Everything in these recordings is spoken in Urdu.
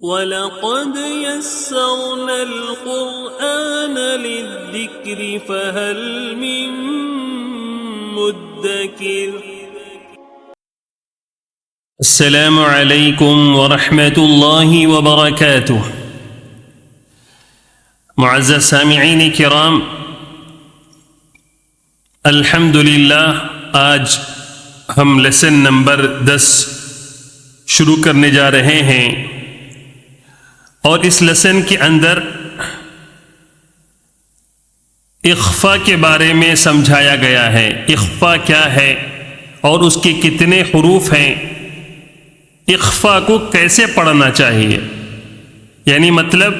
وَلَقَدْ يَسَّرْنَا الْقُرْآنَ لِلذِّكْرِ فَهَلْ مِن مُّدَّكِرٍ۔ السلام علیکم ورحمۃ اللہ وبرکاتہ۔ معزز سامعین کرام، الحمدللہ آج ہم لیسن نمبر 10 شروع کرنے جا رہے ہیں، اور اس لیسن کے اندر اخفاء کے بارے میں سمجھایا گیا ہے۔ اخفاء کیا ہے اور اس کے کتنے حروف ہیں، اخفاء کو کیسے پڑھنا چاہیے، یعنی مطلب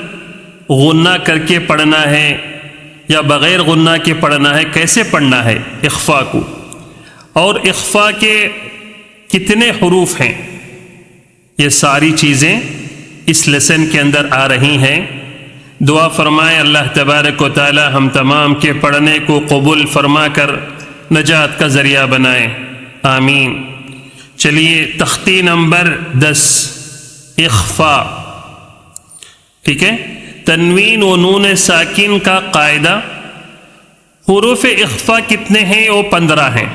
غنہ کر کے پڑھنا ہے یا بغیر غنہ کے پڑھنا ہے، کیسے پڑھنا ہے اخفاء کو، اور اخفاء کے کتنے حروف ہیں، یہ ساری چیزیں اس لیسن کے اندر آ رہی ہیں۔ دعا فرمائے اللہ تبارک و تعالی ہم تمام کے پڑھنے کو قبول فرما کر نجات کا ذریعہ بنائے، آمین۔ چلیے تختی نمبر 10 اخفاء، ٹھیک ہے۔ تنوین و نون ساکن کا قاعدہ، حروف اخفاء کتنے ہیں؟ وہ 15 ہیں۔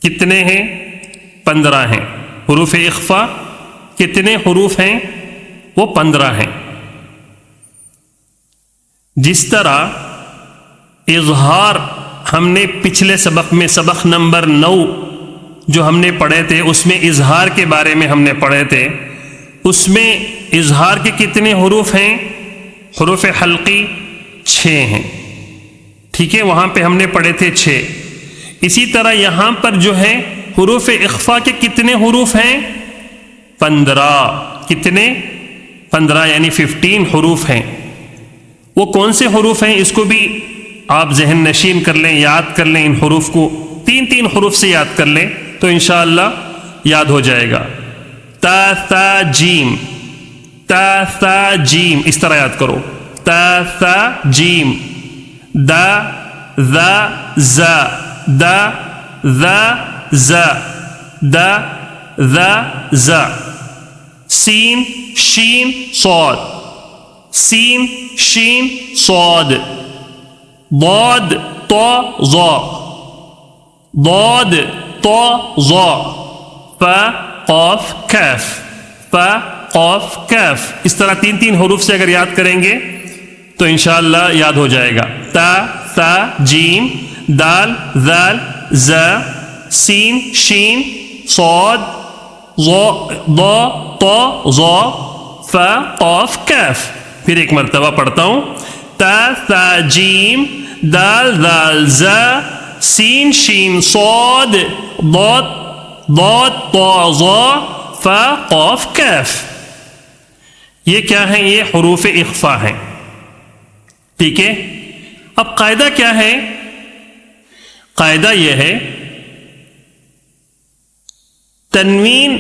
کتنے ہیں؟ 15 ہیں۔ حروف اخفاء کتنے حروف ہیں؟ وہ 15 ہیں۔ جس طرح اظہار ہم نے پچھلے سبق میں، سبق نمبر 9 جو ہم نے پڑھے تھے، اس میں اظہار کے بارے میں ہم نے پڑھے تھے۔ اس میں اظہار کے کتنے حروف ہیں؟ حروف حلقی 6 ہیں، ٹھیک ہے، وہاں پہ ہم نے پڑھے تھے 6۔ اسی طرح یہاں پر جو ہے حروف اخفاء کے کتنے حروف ہیں؟ 15۔ کتنے؟ 15 یعنی 15 حروف ہیں۔ وہ کون سے حروف ہیں؟ اس کو بھی آپ ذہن نشین کر لیں، یاد کر لیں۔ ان حروف کو 3 حروف سے یاد کر لیں تو انشاءاللہ یاد ہو جائے گا۔ تا ثا جیم، تا ثا جیم، اس طرح یاد کرو۔ تا ثا جیم، دا ذا زا، دا ذا زا، دا ذا زا۔ سین شین صاد، سین شین صاد۔ ضاد طا ظا، ضاد طا ظا۔ فا قاف کاف، فا قاف کاف۔ اس طرح 3 حروف سے اگر یاد کریں گے تو انشاءاللہ یاد ہو جائے گا۔ تا ثا جیم، دال ذال زا، سین شین صاد، ضا طا ظا، فا قاف کاف۔ پھر ایک مرتبہ پڑھتا ہوں۔ تا ثا جیم، دال ذال زا، سین شین صاد، ضاد طا ظا، فا قاف کاف۔ یہ کیا ہے؟ یہ حروف اخفاء ہیں، ٹھیک ہے۔ اب قاعدہ کیا ہے؟ قاعدہ یہ ہے، تنوین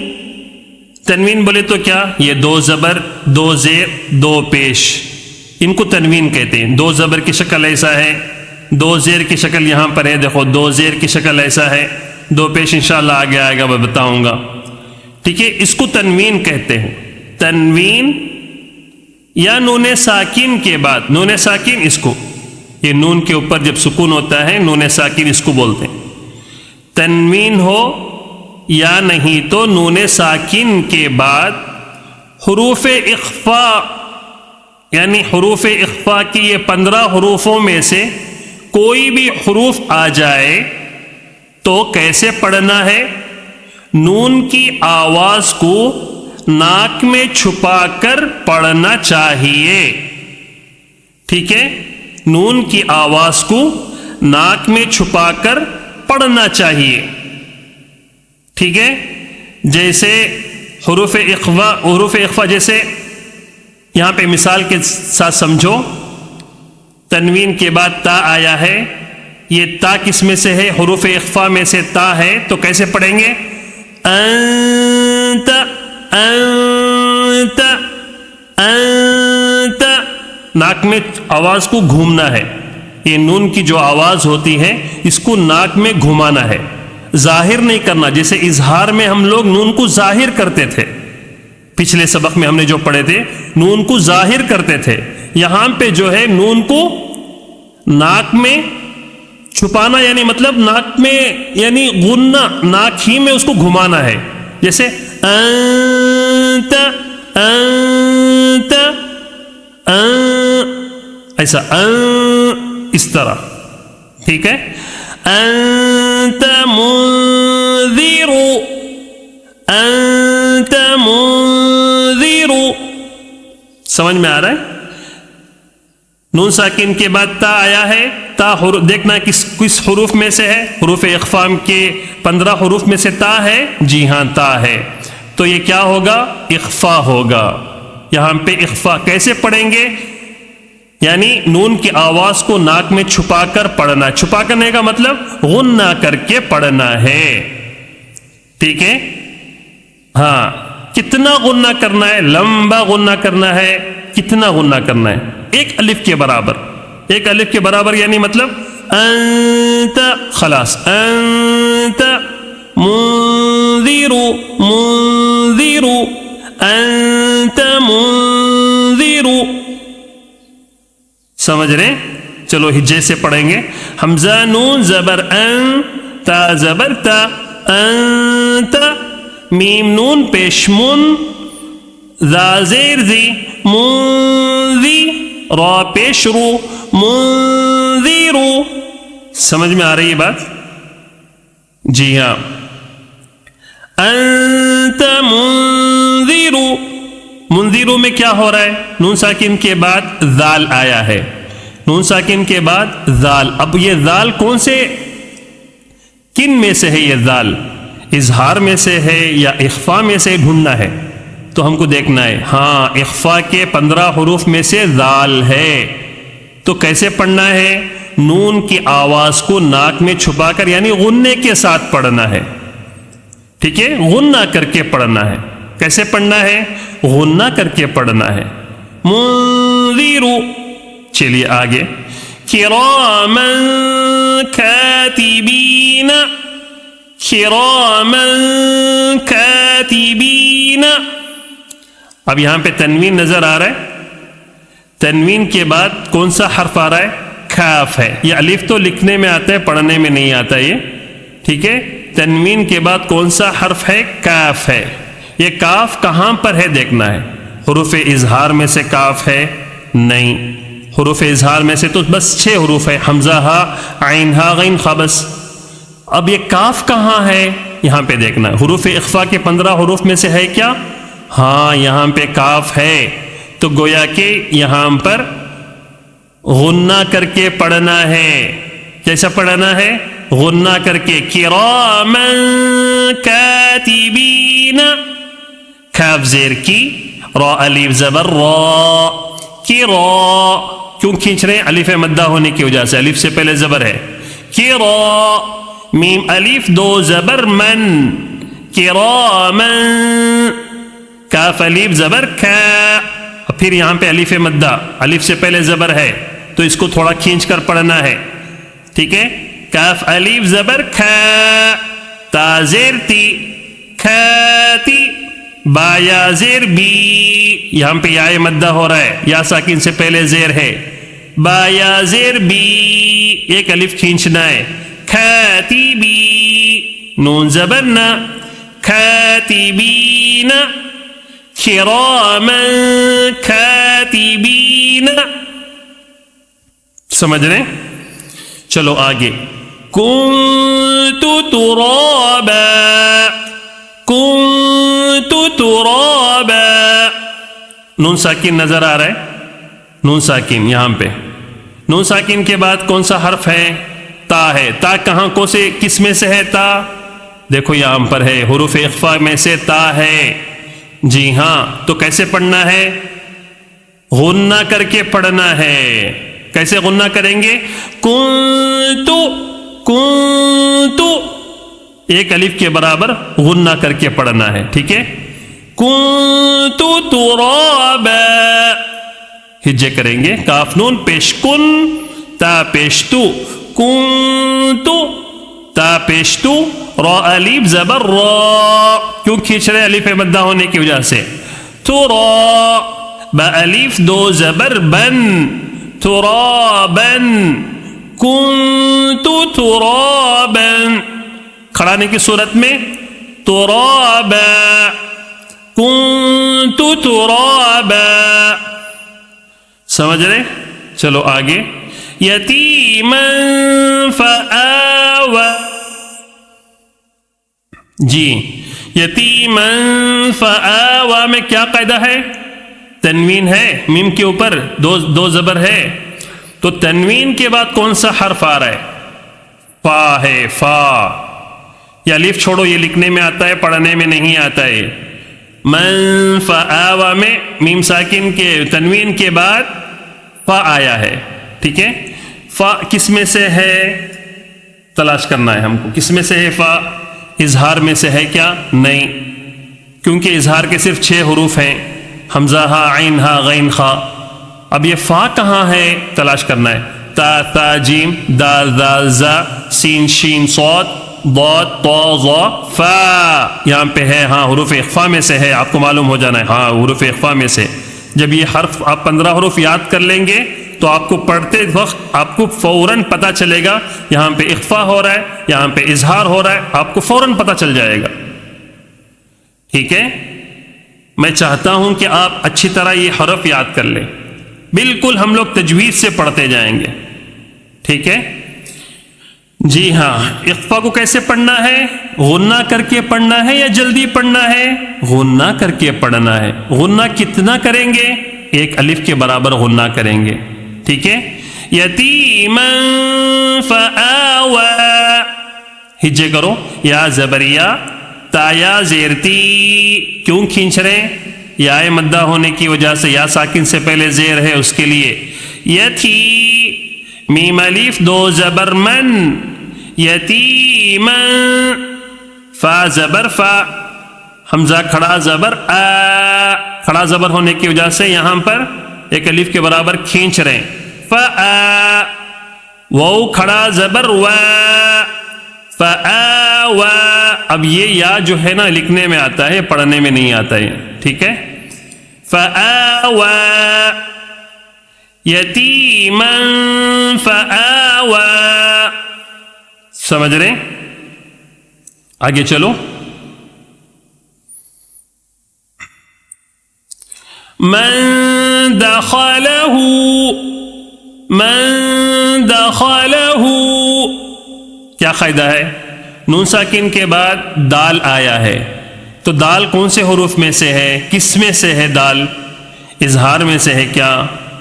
بولے تو کیا؟ یہ 2 زبر 2 زیر 2 پیش، ان کو تنوین کہتے ہیں۔ 2 زبر کی شکل ایسا ہے، 2 زیر کی شکل یہاں پر ہے، دیکھو 2 زیر کی شکل ایسا ہے، 2 پیش انشاءاللہ آگے آئے گا، میں بتاؤں گا، ٹھیک ہے۔ اس کو تنوین کہتے ہیں۔ تنوین یا نون ساکن کے بعد، نون ساکن اس کو، یہ نون کے اوپر جب سکون ہوتا ہے نون ساکن اس کو بولتے ہیں۔ تنوین ہو یا نہیں تو نون ساکن کے بعد حروف اخفاء، یعنی حروف اخفاء کی یہ 15 حروفوں میں سے کوئی بھی حروف آ جائے تو کیسے پڑھنا ہے؟ نون کی آواز کو ناک میں چھپا کر پڑھنا چاہیے، ٹھیک ہے۔ نون کی آواز کو ناک میں چھپا کر پڑھنا چاہیے، ٹھیک ہے۔ جیسے حروف اخفاء جیسے یہاں پہ مثال کے ساتھ سمجھو۔ تنوین کے بعد تا آیا ہے، یہ تا کس میں سے ہے؟ حروف اخفاء میں سے تا ہے، تو کیسے پڑھیں گے؟ انت انت انت، ناک میں آواز کو گھومنا ہے۔ یہ نون کی جو آواز ہوتی ہے اس کو ناک میں گھمانا ہے، ظاہر نہیں کرنا۔ جیسے اظہار میں ہم لوگ نون کو ظاہر کرتے تھے، پچھلے سبق میں ہم نے جو پڑھے تھے، نون کو ظاہر کرتے تھے، یہاں پہ جو ہے نون کو ناک میں چھپانا، یعنی مطلب ناک میں یعنی غنہ، ناک ہی میں اس کو گھمانا ہے، جیسے انت انت ایسا اس طرح، ٹھیک ہے. انت منذر انت منذر، سمجھ میں آ رہا ہے؟ نون ساکن کے بعد تا آیا ہے، تا دیکھنا کس حروف میں سے ہے، حروف اخفا کے 15 حروف میں سے تا ہے، جی ہاں تا ہے، تو یہ کیا ہوگا؟ اخفا ہوگا. یہاں پہ اخفا کیسے پڑھیں گے؟ یعنی نون کی آواز کو ناک میں چھپا کر پڑھنا. چھپا کرنے کا مطلب غنہ کر کے پڑھنا ہے، ٹھیک ہے؟ ہاں، کتنا غنہ کرنا ہے؟ لمبا غنہ کرنا ہے. کتنا غنہ کرنا ہے؟ ایک الف کے برابر. ایک الف کے برابر یعنی مطلب انت، خلاص، انت منذر منذر انت منذر. سمجھ رہے؟ چلو ہجے سے پڑھیں گے. حمزہ نون زبر ان، تا زبر تا، انت. میم نون پیش من، ذا زیر ذی، منذی. را پیش رو، منذر. سمجھ میں آ رہی ہے بات؟ جی ہاں. انت منذر، منذر میں کیا ہو رہا ہے؟ نون ساکن کے بعد ذال آیا ہے، نون ساکن کے بعد ذال. اب یہ ذال کون سے، کن میں سے ہے یہ ذال؟ اظہار میں سے ہے یا اخفا میں سے ڈھونڈنا ہے، تو ہم کو دیکھنا ہے. ہاں، اخفا کے 15 حروف میں سے ذال ہے. تو کیسے پڑھنا ہے؟ نون کی آواز کو ناک میں چھپا کر، یعنی غنے کے ساتھ پڑھنا ہے، ٹھیک ہے؟ غنہ کر کے پڑھنا ہے. کیسے پڑھنا ہے؟ غنہ کر کے پڑھنا ہے. منذر. چلیے آگے. کراما کاتبین، کراما کاتبین. اب یہاں پہ تنوین نظر آ رہا ہے. تنوین کے بعد کون سا حرف آ رہا ہے؟ کاف ہے. یہ الف تو لکھنے میں آتا ہے، پڑھنے میں نہیں آتا یہ، ٹھیک ہے؟ تنوین کے بعد کون سا حرف ہے؟ کاف ہے. یہ کاف کہاں پر ہے دیکھنا ہے. حروف اظہار میں سے کاف ہے؟ نہیں. حروف اظہار میں سے تو بس 6 حروف ہے، حمزہ ہا، عین ہا، غین خا، بس. اب یہ کاف کہاں ہے؟ یہاں پہ دیکھنا ہے. حروف اخفا کے 15 حروف میں سے ہے کیا؟ ہاں، یہاں پہ کاف ہے. تو گویا کہ یہاں پر غنہ کر کے پڑھنا ہے. کیسا پڑھنا ہے؟ غنہ کر کے. کراما کاتبین، کاف زیر کی، را الف زبر را، کی را. کیوں کھینچ رہے ہیں؟ الف مدہ ہونے کی وجہ سے، الف سے پہلے زبر ہے. کی را. میم الف 2 زبر من، کراما. کاف الف زبر کا، پھر یہاں پہ الف مدہ، الف سے پہلے زبر ہے، تو اس کو تھوڑا کھینچ کر پڑھنا ہے، ٹھیک ہے؟ کاف الف زبر کھا، تا زیر تی، کھاتی. با یا زیر بی، یہاں پہ یا مدہ ہو رہا ہے، یا ساکن سے پہلے زیر ہے. با یا زیر بی، ایک الف کھینچنا ہے. کھاتی بی، نون زبر نا، کاتبین، کراما کاتبین. سمجھ رہے؟ چلو آگے. کنت ترابا، کنت ترابا. نون ساکن نظر آ رہا ہے؟ نون ساکن یہاں پہ. نون ساکن کے بعد کون سا حرف ہے؟ تا ہے. تا کہاں کو سے کس میں سے ہے تا؟ دیکھو یہاں پر ہے، حروف اخفا میں سے تا ہے. جی ہاں. تو کیسے پڑھنا ہے؟ غنہ کر کے پڑھنا ہے. کیسے غنہ کریں گے؟ کنتو، کنتو، ایک الف کے برابر غنہ کر کے پڑھنا ہے، ٹھیک ہے؟ کنتو ترابا. ہجے کریں گے. کاف نون پیش کن، تا پیش تو، کنتو، تا پیش تو، را الف زبر را. کیوں کھینچ رہے؟ الف مدہ ہونے کی وجہ سے. ترا، با الف دو زبر بن، ترابا، کنت ترابا، کھڑانے کی صورت میں ترابا، کنت ترابا. سمجھ رہے؟ چلو آگے. یتیما فآوى، جی یتیما فآوى میں کیا قاعدہ ہے؟ تنوین ہے میم کے اوپر، دو زبر ہے، تو تنوین کے بعد کون سا حرف آ رہا ہے؟ فا ہے، فا. یا الف چھوڑو، یہ لکھنے میں آتا ہے، پڑھنے میں نہیں آتا ہے. من فآوى میں میم ساکن کے تنوین کے بعد فا آیا ہے. ٹھیک ہے، فا کس میں سے ہے تلاش کرنا ہے ہم کو. کس میں سے ہے فا؟ اظہار میں سے ہے کیا؟ نہیں، کیونکہ اظہار کے صرف 6 حروف ہیں، حمزہ ہا، عین ہا، غین خا. اب یہ فا کہاں ہے تلاش کرنا ہے. تا تا جیم دال دال زا سین شین صاد ضاد طا ظا فا، یہاں پہ ہے. ہاں حروف اخفا میں سے ہے، آپ کو معلوم ہو جانا ہے. ہاں حروف اخفا میں سے. جب یہ حرف آپ 15 حروف یاد کر لیں گے تو آپ کو پڑھتے وقت آپ کو فوراً پتہ چلے گا یہاں پہ اخفا ہو رہا ہے، یہاں پہ اظہار ہو رہا ہے، آپ کو فوراً پتہ چل جائے گا. ٹھیک ہے، میں چاہتا ہوں کہ آپ اچھی طرح یہ حرف یاد کر لیں. بالکل ہم لوگ تجوید سے پڑھتے جائیں گے. ٹھیک ہے جی ہاں. اخفا کو کیسے پڑھنا ہے؟ غنہ کر کے پڑھنا ہے یا جلدی پڑھنا ہے؟ غنہ کر کے پڑھنا ہے. غنہ کتنا کریں گے؟ 1 الف کے برابر غنہ کریں گے. ٹھیک ہے. یتیما فآوى، ہجے کرو. یا زبریا، تا یا زیرتی، کیوں کھینچ رہے ہیں؟ یا مدہ ہونے کی وجہ سے، یا ساکن سے پہلے زیر ہے اس کے لیے. یتھی، میم الف دو زبر من، یتیما، فا زبر فا، حمزہ کھڑا زبر آ، کھڑا زبر ہونے کی وجہ سے یہاں پر 1 الف کے برابر کھینچ رہے ہیں. فآ، واو کھڑا زبر وا، فآوى. اب یہ یا جو ہے نا لکھنے میں آتا ہے، پڑھنے میں نہیں آتا ہے. ٹھیک ہے. فآوى، یتیما فآوى. سمجھ رہے؟ آگے چلو. من دخله، من دخله، کیا قاعدہ ہے؟ نون ساکن کے بعد دال آیا ہے، تو دال کون سے حروف میں سے ہے؟ کس میں سے ہے دال؟ اظہار میں سے ہے کیا؟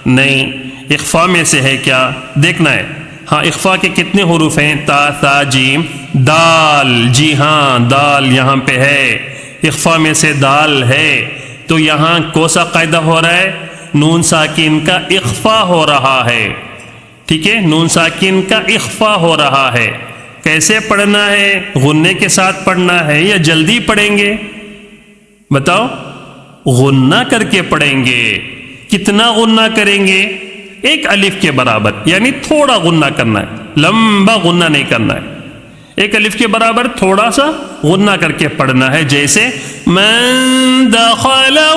نہیں. اخفا میں سے ہے کیا؟ دیکھنا ہے. ہاں اخفا کے کتنے حروف ہیں؟ تا تا جیم دال. جی ہاں دال یہاں پہ ہے، اخفا میں سے دال ہے. تو یہاں کون سا قاعدہ ہو رہا ہے؟ نون ساکن کا اخفا ہو رہا ہے. ٹھیک ہے، نون ساکن کا اخفا ہو رہا ہے. کیسے پڑھنا ہے؟ غنے کے ساتھ پڑھنا ہے یا جلدی پڑھیں گے؟ بتاؤ. غنہ کر کے پڑھیں گے. کتنا غنہ کریں گے؟ 1 الف کے برابر، یعنی تھوڑا غنہ کرنا ہے، لمبا غنہ نہیں کرنا ہے. 1 الف کے برابر تھوڑا سا غنہ کر کے پڑھنا ہے، جیسے من دخلہ.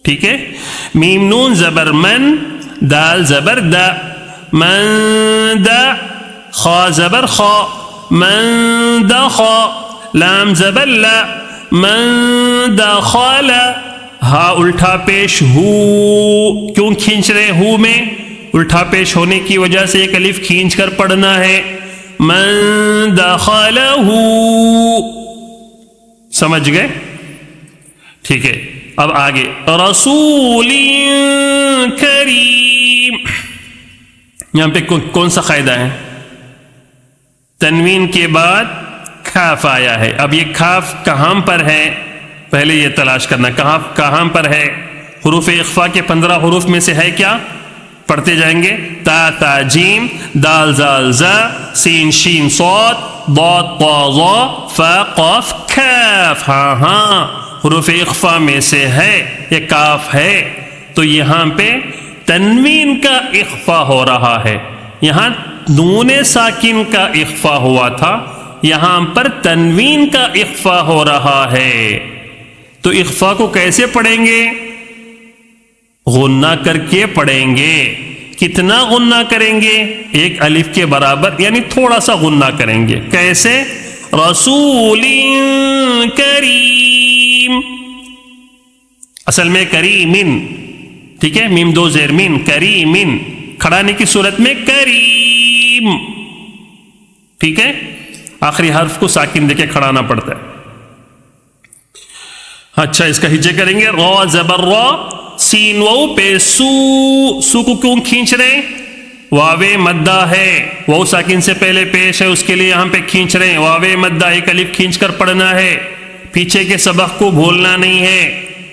ٹھیک ہے. میم نون زبر من، دال زبر دا، من دا، خا زبر خا، من دخا، لام زبر لا، من دخل. ہا الٹا پیش ہو، کیوں کھینچ رہے ہو میں؟ الٹا پیش ہونے کی وجہ سے 1 الف کھینچ کر پڑھنا ہے. من دخلہ. سمجھ گئے؟ ٹھیک ہے. اب آگے رسول کریم، یہاں پہ کون سا قاعدہ ہے؟ تنوین کے بعد کاف آیا ہے. اب یہ کاف کہاں پر ہے؟ پہلے یہ تلاش کرنا کہاں پر ہے. حروف اخفا کے 15 حروف میں سے ہے کیا؟ پڑھتے جائیں گے. تا تا جیم دال زال زا سین شین صاد ضاد طا ظا فا قاف کاف. ہاں ہاں حروف اخفا میں سے ہے، یہ کاف ہے. تو یہاں پہ تنوین کا اخفا ہو رہا ہے. یہاں نون ساکن کا اخفا ہوا تھا، یہاں پر تنوین کا اخفا ہو رہا ہے. تو اخفا کو کیسے پڑھیں گے؟ غنہ کر کے پڑھیں گے. کتنا غنہ کریں گے؟ ایک الف کے برابر، یعنی تھوڑا سا غنہ کریں گے. کیسے؟ رسول کریم، اصل میں کریمن، ٹھیک ہے، میم دو زیر من، کریمن، کھڑانے کی صورت میں کریم، ٹھیک ہے، آخری حرف کو ساکن دے کے کھڑانا پڑتا ہے. اچھا، اس کا ہجے کریں گے. را زبر را، سین واو پہ سو کو کیوں کھینچ رہے ہیں؟ واوے مدہ ہے، واو ساکن سے پہلے پیش ہے، اس کے لیے یہاں پہ کھینچ رہے ہیں. واوے مدہ، ایک الف کھینچ کر پڑھنا ہے. پیچھے کے سبق کو بھولنا نہیں ہے.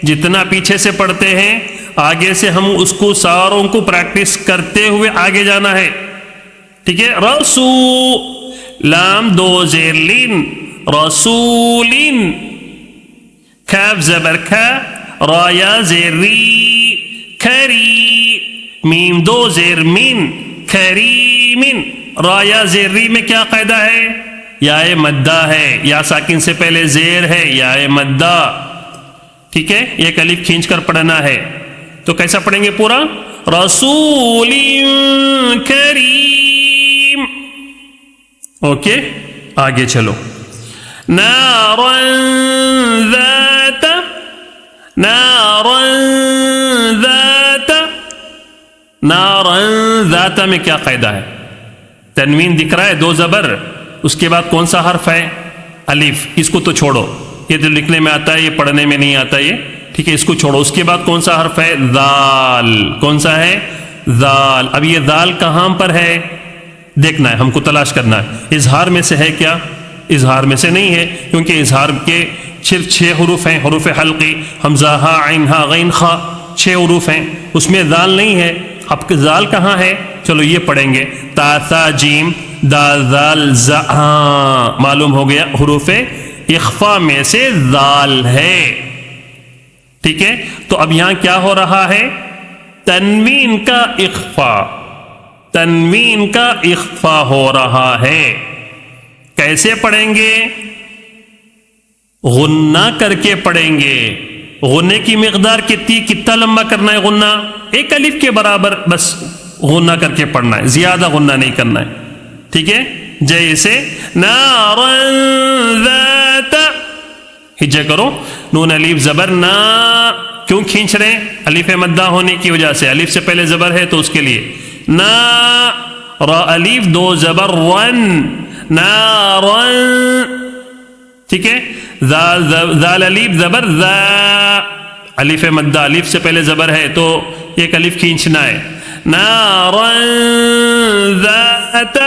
جتنا پیچھے سے پڑھتے ہیں آگے سے ہم اس کو ساروں کو پریکٹس کرتے ہوئے آگے جانا ہے. ٹھیک ہے. رسو، لام دو زیر لین، رسولین، کاف زبر کھا، را یا زیر ری، کری، میم دو زیر مین، کریمن. را یا زیر ری میں کیا قاعدہ ہے؟ یا مدہ ہے، یا ساکن سے پہلے زیر ہے، یا مدہ، ٹھیک ہے. ایک الف کھینچ کر پڑھنا ہے. تو کیسا پڑھیں گے پورا؟ رسول کریم. اوکے، آگے چلو. نارا ذات، نارا ذات، نارا ذات میں کیا قاعدہ ہے؟ تنوین دکھ رہا ہے، دو زبر، اس کے بعد کون سا حرف ہے؟ الف. اس کو تو چھوڑو، یہ تو لکھنے میں آتا ہے، یہ پڑھنے میں نہیں آتا یہ، ٹھیک ہے، اس کو چھوڑو. اس کے بعد کون سا حرف ہے؟ ذال. کون سا ہے؟ ذال. اب یہ ذال کہاں پر ہے دیکھنا ہے، ہم کو تلاش کرنا ہے. اظہار میں سے ہے کیا؟ اظہار میں سے نہیں ہے، کیونکہ اظہار کے صرف 6 حروف ہیں، حروف حلقی، حمزہ ہا عین ہا غین خا، 6 حروف ہیں، اس میں ذال نہیں ہے. اب ذال کہاں ہے؟ چلو یہ پڑھیں گے. تا ثا جیم دال ذال زا. معلوم ہو گیا حروف اخفا میں سے ذال ہے. ٹھیک ہے. تو اب یہاں کیا ہو رہا ہے؟ تنوین کا اخفا، تنوین کا اخفا ہو رہا ہے. کیسے پڑھیں گے؟ غنہ کر کے پڑھیں گے. غنے کی مقدار کتنا لمبا کرنا ہے؟ غنہ ایک الف کے برابر بس غنہ کر کے پڑھنا ہے، زیادہ غنہ نہیں کرنا ہے. ٹھیک ہے. جیسے نارا ذات، ہجے کرو، نون الف زبر نا. کیوں کھینچ رہے ہیں؟ الف مدہ ہونے کی وجہ سے، الف سے پہلے زبر ہے تو اس کے لیے. نا، را الف دو زبر ون، نارن. ٹھیک ہے. ذال الف زبر ذا، الف مدہ، الف سے پہلے زبر ہے تو ایک الف کھینچنا ہے. نارن ذات،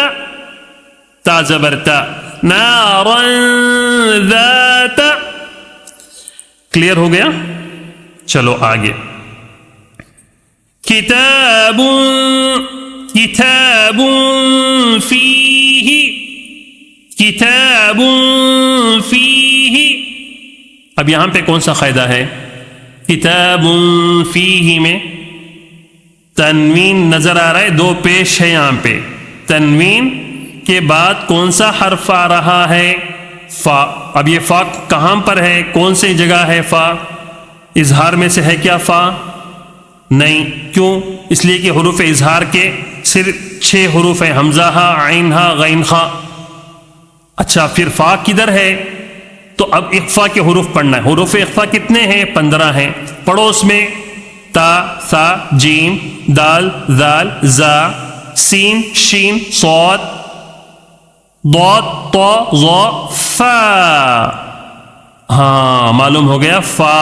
تا زبر تا، نارن ذات. کلیئر ہو گیا؟ چلو آگے. کتاب، کتاب فیہ، کتاب فیہ. اب یہاں پہ کون سا قاعدہ ہے؟ کتاب فیہ میں تنوین نظر آ رہا ہے، دو پیش ہے یہاں پہ. تنوین کے بعد کون سا حرف آ رہا ہے؟ فا. اب یہ فا کہاں پر ہے؟ کون سی جگہ ہے فا؟ اظہار میں سے ہے کیا فا؟ نہیں. کیوں؟ اس لیے کہ حروف اظہار کے صرف 6 حروف ہیں، حمزہ ہا عین ہا غین خا. اچھا، پھر فا کدھر ہے؟ تو اب اخفا کے حروف پڑھنا ہے. حروف اخفا کتنے ہیں؟ 15 ہیں. پڑھو اس میں. تا، ثا، جیم، دال، ذال، زا، سین، شین، صاد، ضاد، طا، ظا، فا. ہاں، معلوم ہو گیا فا.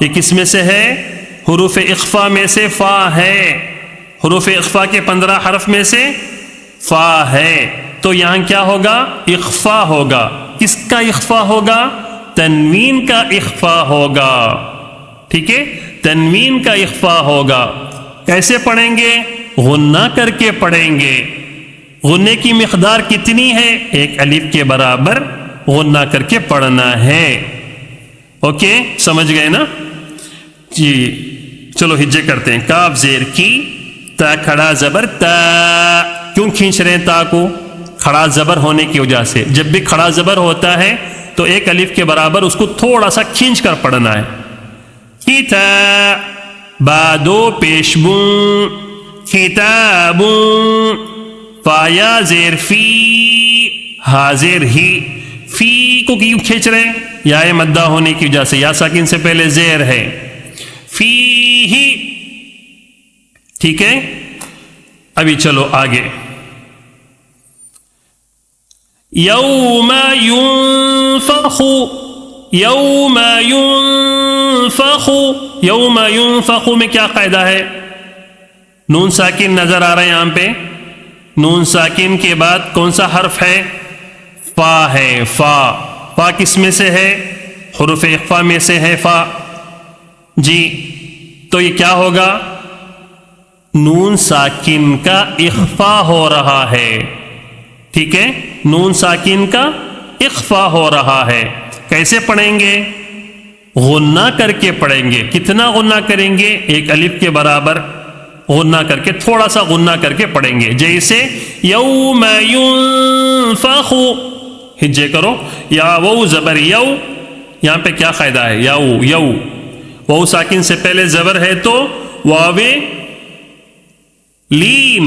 یہ کس میں سے ہے؟ حروف اخفا میں سے فا ہے. حروف اخفا کے 15 حرف میں سے فا ہے. تو یہاں کیا ہوگا؟ اخفا ہوگا. کس کا اخفا ہوگا؟ تنوین کا اخفا ہوگا. ٹھیک ہے. تنوین کا اخفا ہوگا. کیسے پڑھیں گے؟ غنہ کر کے پڑھیں گے. غنے کی مقدار کتنی ہے؟ ایک الف کے برابر غنہ کر کے پڑھنا ہے. اوکے، سمجھ گئے نا جی؟ چلو ہجے کرتے ہیں. کاف زیر کی، تا کھڑا زبر تا. کیوں کھینچ رہے ہیں تا کو؟ کھڑا زبر ہونے کی وجہ سے. جب بھی کھڑا زبر ہوتا ہے تو ایک الف کے برابر اس کو تھوڑا سا کھینچ کر پڑھنا ہے. کتاب با دو پیش بون کتاب فا یا زیر فی حاضر ہی. فی کو کیوں کھینچ رہے ہیں؟ یا مدہ ہونے کی وجہ سے، یا ساکن سے پہلے زیر ہے. فی ہی. ٹھیک ہے، ابھی چلو آگے. یوم ينفخ یوم ينفخ یوم ينفخ میں کیا قاعدہ ہے؟ نون ساکن نظر آ رہا ہے یہاں پہ. نون ساکن کے بعد کون سا حرف ہے؟ فا ہے. فا. فا کس میں سے ہے؟ حروف اخفا میں سے ہے فا. جی تو یہ کیا ہوگا؟ نون ساکن کا اخفا ہو رہا ہے. ٹھیک ہے، نون ساکن کا اخفا ہو رہا ہے. کیسے پڑھیں گے؟ غنہ کر کے پڑھیں گے. کتنا غنہ کریں گے؟ ایک الف کے برابر غنہ کر کے، تھوڑا سا غنہ کر کے پڑھیں گے. جیسے یوم ينفخ، ہجے کرو. یا وہ زبر یو، یہاں پہ کیا قاعدہ ہے؟ You you. وہ ساکن سے پہلے زبر ہے تو واوے لین.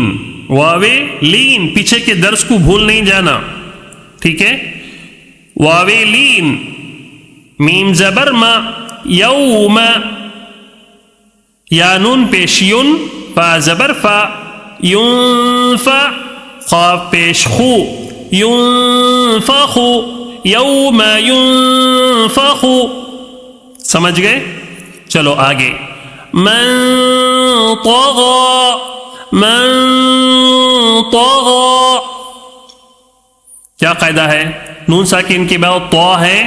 واوے لین. پیچھے کے درس کو بھول نہیں جانا. ٹھیک ہے، واوے لین. میم زبر ما یوم. یا نون پیش یون. فا زبر فا ينفع. قاف پیش خو ينفخ. یوم ينفخ. سمجھ گئے؟ چلو آگے. من طغى من طغى. کیا قاعدہ ہے؟ نون ساکن کے بعد طا ہے.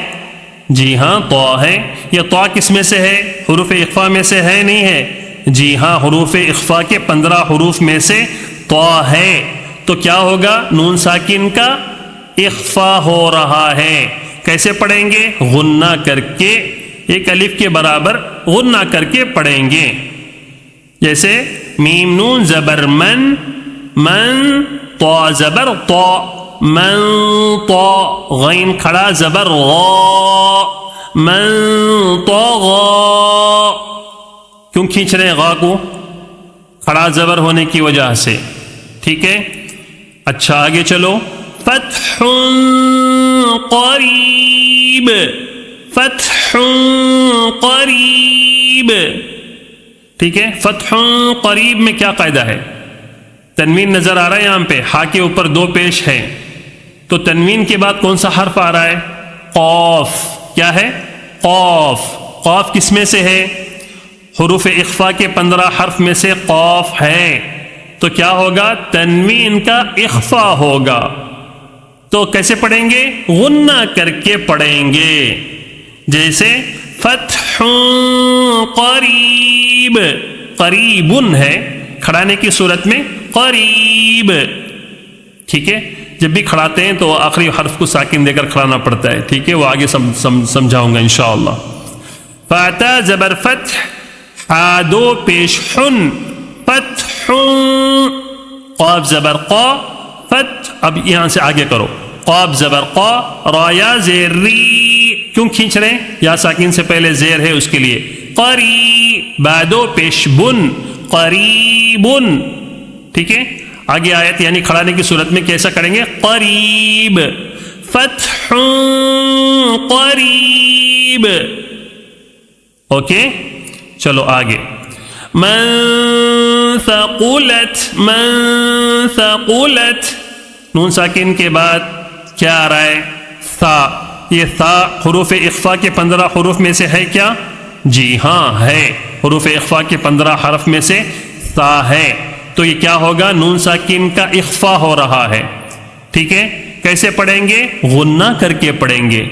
جی ہاں طا ہے. یہ طا کس میں سے ہے؟ حروف اخفا میں سے ہے نہیں ہے؟ جی ہاں حروف اخفا کے 15 حروف میں سے طا ہے. تو کیا ہوگا؟ نون ساکن کا اخفا ہو رہا ہے. کیسے پڑھیں گے؟ غنہ کر کے، ایک الف کے برابر غنہ کر کے پڑھیں گے. جیسے میم نون زبر من. من. طا زبر طا. من طا. غین کھڑا زبر غا. من طغى. کیوں کھینچ رہے ہیں غا کو؟ کھڑا زبر ہونے کی وجہ سے. ٹھیک ہے، اچھا آگے چلو. فتح قریب. فتح قریب. ٹھیک ہے، فتح قریب میں کیا قاعدہ ہے؟ تنوین نظر آ رہا ہے یہاں پہ. ہا کے اوپر دو پیش ہے، تو تنوین کے بعد کون سا حرف آ رہا ہے؟ قاف. کیا ہے؟ قاف. قاف کس میں سے ہے؟ حروف اخفا کے 15 حرف میں سے قاف ہے. تو کیا ہوگا؟ تنوین کا اخفا ہوگا. تو کیسے پڑھیں گے؟ غنہ کر کے پڑھیں گے. جیسے فتح قریب. قریب ہے، کھڑانے کی صورت میں قریب. ٹھیک ہے، جب بھی کھڑاتے ہیں تو آخری حرف کو ساکن دے کر کھڑانا پڑتا ہے. ٹھیک ہے، وہ آگے سمجھاؤں گا انشاءاللہ. فاتا زبر فتح. حا دو پیش حن. فتح. قاف زبر قا. فتح. اب یہاں سے آگے کرو. قاف زبر قا. را یا زیر ری. کیوں کھینچ رہے ہیں؟ یا ساکن سے پہلے زیر ہے اس کے لیے. قری. بعدو پیش بن. قریبن. ٹھیک ہے، آگے آیت یعنی کھڑانے کی صورت میں کیسا کریں گے؟ قریب. فتح قریب. اوکے، چلو آگے. من ثقلت. من ثقلت. نون ساکن کے بعد کیا آ رہا ہے؟ ثا. یہ ثا حروف اخفا کے 15 حروف میں سے ہے کیا؟ جی ہاں ہے. حروف اخفا کے 15 حرف میں سے ثا ہے. تو یہ کیا ہوگا؟ نون ساکن کا اخفا ہو رہا ہے. ٹھیک ہے، کیسے پڑھیں گے؟ غنہ کر کے پڑھیں گے.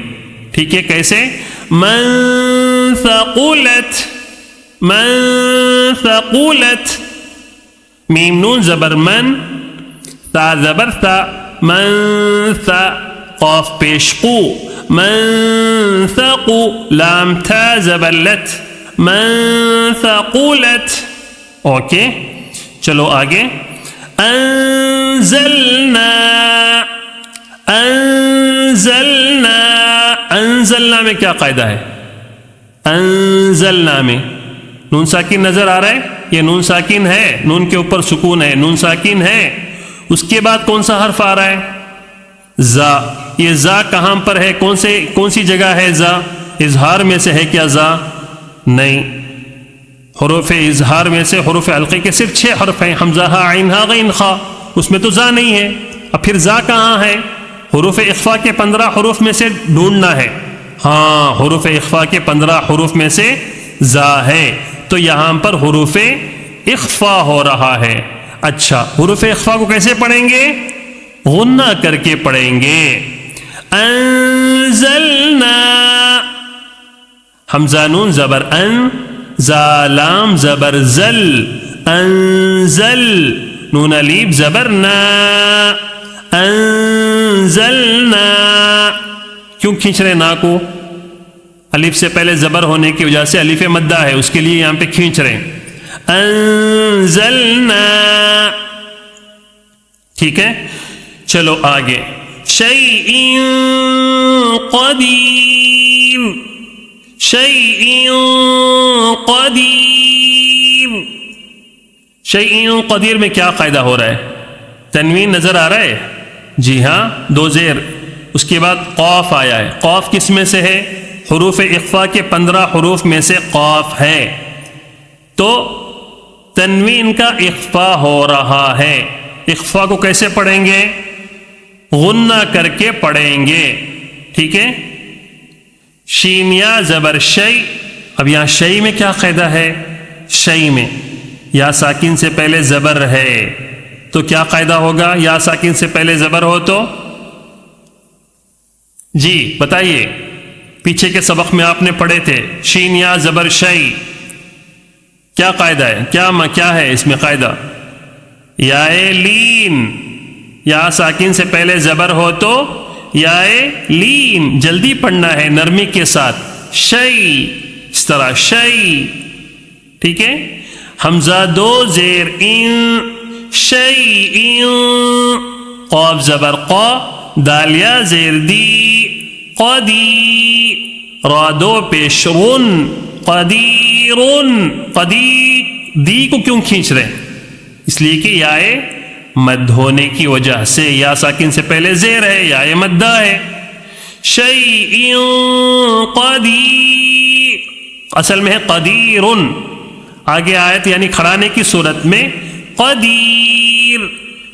ٹھیک ہے، کیسے؟ من ثقلت. من ثقلت. میم نون زبر من. تا زبر تا. من ثا. قاف پیش قو. من ثقو. لام تا زبر لت. من ثقلت. اوکے، چلو آگے. انزلنا. انزلنا. انزلنا میں کیا قاعدہ ہے؟ انزلنا میں نون ساکن نظر آ رہا ہے؟ یہ نون ساکن ہے، نون کے اوپر سکون ہے، نون ساکن ہے. اس کے بعد کون سا حرف آ رہا ہے؟ زا. یہ زا کہاں پر ہے؟ کون سی جگہ ہے زا؟ اظہار میں سے ہے کیا زا؟ نہیں. حروف اظہار میں سے حروف حلقے کے صرف 6 حرف ہیں، حمزہ ہا عین ہا غین خا، اس میں تو زا نہیں ہے. اب پھر زا کہاں ہے؟ حروف اخفا کے 15 حروف میں سے ڈھونڈنا ہے. ہاں، حروف اخفا کے 15 حروف میں سے زا ہے، تو یہاں پر حروف اخفا ہو رہا ہے. اچھا، حروف اخفا کو کیسے پڑھیں گے؟ غنہ کر کے پڑھیں گے. انزلنا، حمزہ نون زبر ان، زا لام زبر زل، انزل، نون الف زبر نا، انزلنا. کیوں کھینچ رہے نا کو؟ الف سے پہلے زبر ہونے کی وجہ سے الف مدہ ہے، اس کے لیے یہاں پہ کھینچ رہے ہیں. انزلنا. ٹھیک ہے، چلو آگے. شیء قدیر، شیء قدیر. شیء قدیر میں کیا قاعدہ ہو رہا ہے؟ تنوین نظر آ رہا ہے؟ جی ہاں، 2 زیر، اس کے بعد قاف آیا ہے. قاف کس میں سے ہے؟ حروف اخفا کے 15 حروف میں سے قاف ہے، تو تنوین کا اخفا ہو رہا ہے. اخفا کو کیسے پڑھیں گے؟ غنہ کر کے پڑھیں گے. ٹھیک ہے، شین یا زبر شی. اب یہاں شی میں کیا قاعدہ ہے؟ شی میں یا ساکن سے پہلے زبر ہے، تو کیا قاعدہ ہوگا؟ یا ساکن سے پہلے زبر ہو تو جی بتائیے. پیچھے کے سبق میں آپ نے پڑھے تھے شین یا زبر شی، کیا قاعدہ ہے؟ کیا ہے اس میں قاعدہ؟ یا لین، یا ساکن سے پہلے زبر ہو تو یا لین، جلدی پڑھنا ہے نرمی کے ساتھ. شی، اس طرح شی. ٹھیک ہے، حمزہ 2 زیر ان، شیء، قاف زبر قا، دال یا زیر دی، قدی، را 2 پیش رن، قدیرن. قدی، دی کو کیوں کھینچ رہے ہیں؟ اس لیے کہ یا مد ہونے کی وجہ سے، یا ساکن سے پہلے زیر ہے، یا مدہ ہے. شیء قدیر، اصل میں ہے قدیرن. آگے آیت یعنی کھڑانے کی صورت میں قدیر،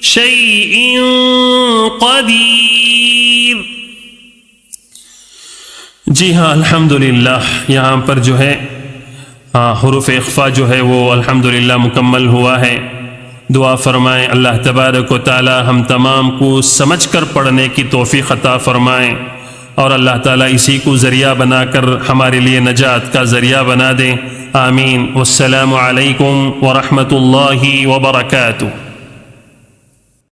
شیء قدیر. جی ہاں، الحمدللہ یہاں پر جو ہے حروف اخفا جو ہے وہ الحمدللہ مکمل ہوا ہے. دعا فرمائیں اللہ تبارک و تعالی ہم تمام کو سمجھ کر پڑھنے کی توفیق عطا فرمائیں، اور اللہ تعالی اسی کو ذریعہ بنا کر ہمارے لیے نجات کا ذریعہ بنا دیں. آمین. والسلام علیکم ورحمۃ اللہ وبرکاتہ.